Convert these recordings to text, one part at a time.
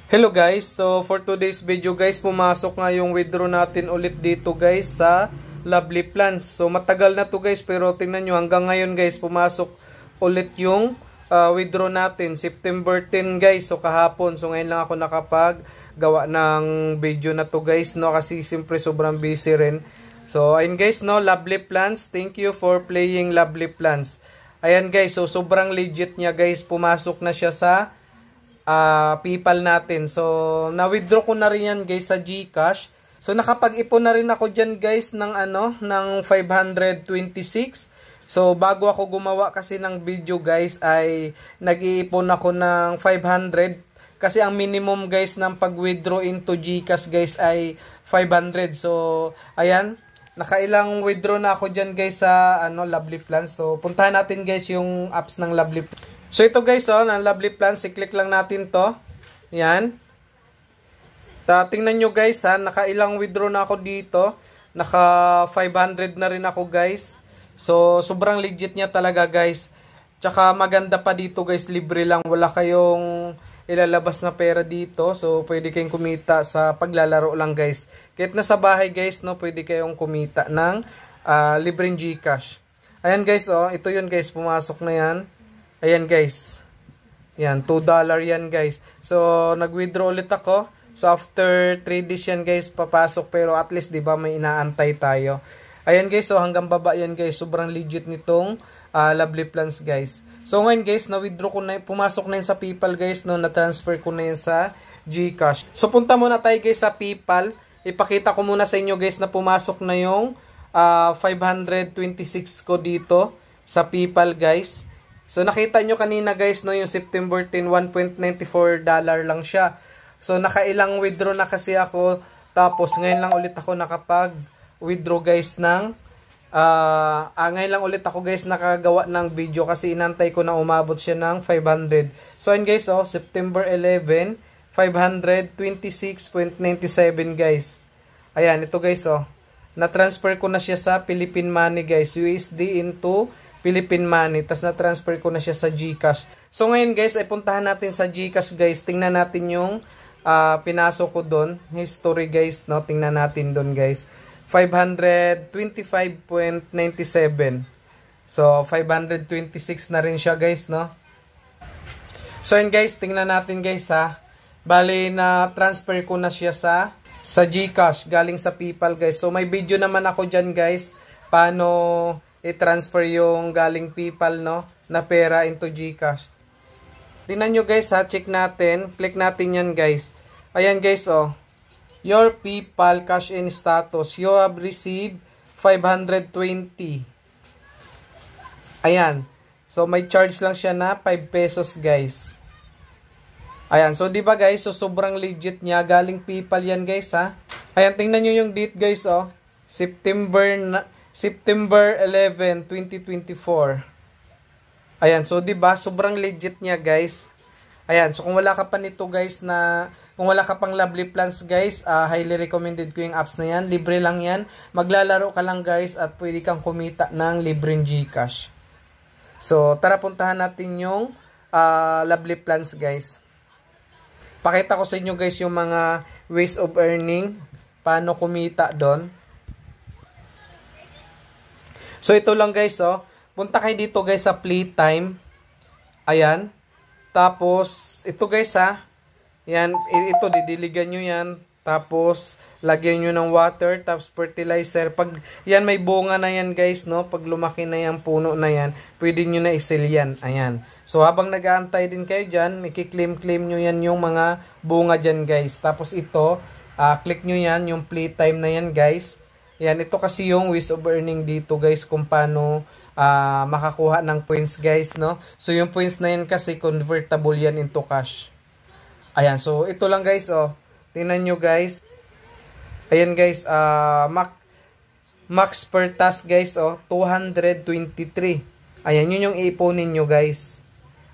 Hello guys, so for today's video guys, pumasok nga yung withdraw natin ulit dito guys sa Lovely Plans. So matagal na to guys, pero tingnan nyo hanggang ngayon guys, pumasok ulit yung withdraw natin. September 10 guys, so kahapon. So ngayon lang ako nakapag-gawa ng video na to guys, no? Kasi siyempre sobrang busy rin. So ayun guys, no, Lovely Plans, thank you for playing Lovely Plans. Ayan guys, so sobrang legit niya guys, pumasok na siya sa PayPal natin. So, na-withdraw ko na rin yan guys sa GCash. So, nakapag-ipon na rin ako dyan guys ng ng 526. So, bago ako gumawa kasi ng video guys ay nag-iipon ako ng 500. Kasi ang minimum guys ng pag-withdraw into GCash guys ay 500. So, ayan. Nakailang withdraw na ako dyan guys sa Lovely Plans. So, puntahan natin guys yung apps ng Lovely Plans. So ito guys, ng Lovely Plans, i-click lang natin to. Yan. Tingnan nyo guys, nakailang withdraw na ako dito. Naka 500 na rin ako guys. So sobrang legit niya talaga guys. Tsaka maganda pa dito guys, libre lang. Wala kayong ilalabas na pera dito. So pwede kayong kumita sa paglalaro lang guys. Kahit nasa bahay guys, no, pwede kayong kumita ng libreng GCash. Ayan guys, ito yun guys, pumasok na yan. Ayan guys. Yan, $2 yan guys. So, nag-withdraw ulit ako. So, after 3 days yan guys, papasok. Pero at least, di ba, may inaantay tayo. Ayan guys, so hanggang baba yan guys. Sobrang legit nitong Lovely Plans guys. So, ngayon guys, na-withdraw ko na, pumasok na yan sa PayPal guys, no, na-transfer ko na yan sa GCash. So, punta muna tayo guys sa PayPal. Ipakita ko muna sa inyo guys na pumasok na yung 526 ko dito sa PayPal guys. So, nakita nyo kanina guys, no, yung September 10, $1.94 lang siya. So, nakailang withdraw na kasi ako. Tapos, ngayon lang ulit ako nakapag-withdraw guys ng, ngayon lang ulit ako guys nakagawa ng video kasi inantay ko na umabot siya ng 500. So, yun guys, September 11, 526.97 guys. Ayan, ito guys, na-transfer ko na siya sa Philippine Money guys. USD into Philippine Money. Tapos na-transfer ko na siya sa GCash. So ngayon guys, ay puntahan natin sa GCash guys. Tingnan natin yung pinasok ko doon. History guys, no? Tingnan natin doon guys. 525.97. So 526 na rin siya guys, no? So yun guys, tingnan natin guys ha. Bali na transfer ko na siya sa GCash galing sa PayPal guys. So may video naman ako dyan guys. Paano i-transfer yung galing PayPal, no, na pera into GCash. Tingnan nyo guys ha, check natin. Click natin yan guys. Ayan guys, your PayPal cash in status. You have received 520. Ayan. So may charge lang siya na 5 pesos guys. Ayan. So diba guys, so sobrang legit niya. Galing PayPal yan guys ha. Ayan, tingnan nyo yung date guys, September 11, 2024. Ayan, so 'di ba, sobrang legit niya, guys. Ayan, so kung wala ka pa nito, guys, kung wala ka pang Lovely Plans, guys, highly recommended ko yung apps na 'yan. Libre lang 'yan. Maglalaro ka lang, guys, at pwede kang kumita ng libreng GCash. So, tara puntahan natin yung Lovely Plans, guys. Pakita ko sa inyo, guys, yung mga ways of earning, paano kumita doon. So, ito lang guys, punta kayo dito guys sa Playtime. Ayan. Tapos, ito guys yan, ito, didiligan nyo yan. Tapos, lagyan nyo ng water, tapos fertilizer. Pag yan, may bunga na yan guys, no? Pag lumaki na yan, puno na yan, pwede nyo na isil yan. Ayan. So, habang nag-aantay din kayo dyan, makiklim-claim nyo yan yung mga bunga dyan guys. Tapos ito, click nyo yan, yung Playtime na yan guys. Yan, ito kasi yung ways of earning dito guys, kung paano makakuha ng points guys, no? So yung points na yan kasi convertible yan into cash. Ayan, so ito lang guys, tingnan nyo guys. Ayan guys, max per task guys, 223. Ayan, yun yung iipunin nyo guys.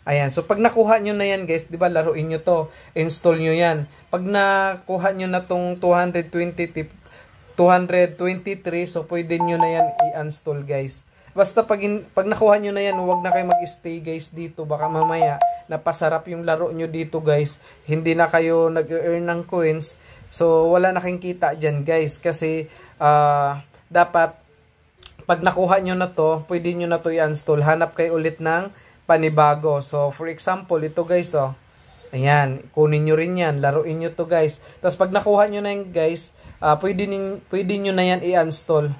Ayan, so pag nakuha nyo na yan guys, di ba, laruin nyo to, install nyo yan. Pag nakuha nyo na tong 223, so pwede nyo na yan i-install guys. Basta pag nakuha nyo na yan, huwag na kayo mag-stay guys dito. Baka mamaya napasarap yung laro nyo dito guys, hindi na kayo nag-earn ng coins, so wala na kayong kita dyan guys, kasi dapat pag nakuha nyo na to, pwede nyo na to i-install, hanap kayo ulit ng panibago. So for example, ito guys, oh, ayan, kunin nyo rin yan, laruin nyo to guys. Tapos pag nakuha nyo na yan guys, pwede nyo na yan i-install.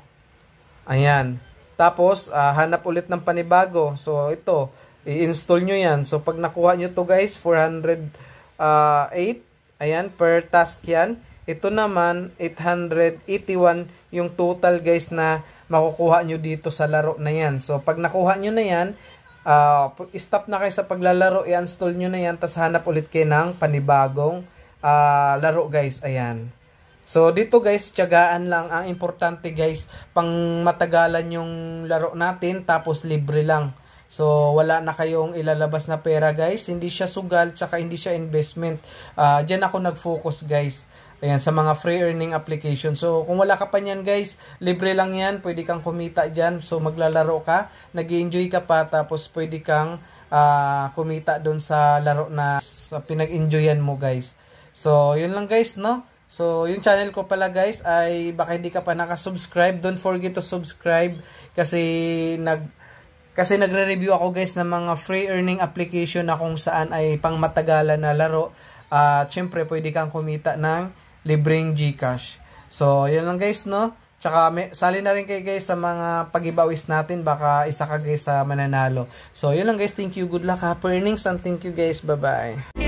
Ayan. Tapos, hanap ulit ng panibago. So, ito, i-install nyo yan. So, pag nakuha nyo to guys, 408. Ayan, per task yan. Ito naman, 881 yung total guys na makukuha nyo dito sa laro na yan. So, pag nakuha nyo na yan, stop na kayo sa paglalaro, i-install nyo na yan, tapos hanap ulit kayo ng panibagong laro guys. Ayan. So, dito guys, tiyagaan lang. Ang importante guys, pang matagalan yung laro natin, tapos libre lang. So, wala na kayong ilalabas na pera guys. Hindi siya sugal, tsaka hindi siya investment. Diyan ako nag-focus guys. Ayan, sa mga free earning application. So, kung wala ka pa niyan guys, libre lang yan. Pwede kang kumita dyan. So, maglalaro ka, nag-enjoy ka pa, tapos pwede kang kumita doon sa laro na pinag-enjoyan mo guys. So, yun lang guys, no? So, yung channel ko pala guys ay baka hindi ka pa nakasubscribe. Don't forget to subscribe kasi nagre-review ako guys ng mga free earning application na kung saan ay pang matagalan na laro. Syempre, pwede kang kumita ng libreng GCash. So, yun lang guys, no? Tsaka, sali na rin kayo guys sa mga pag-ibawis natin. Baka isa ka guys sa mananalo. So, yun lang guys. Thank you. Good luck, happy earnings, and thank you guys. Bye-bye.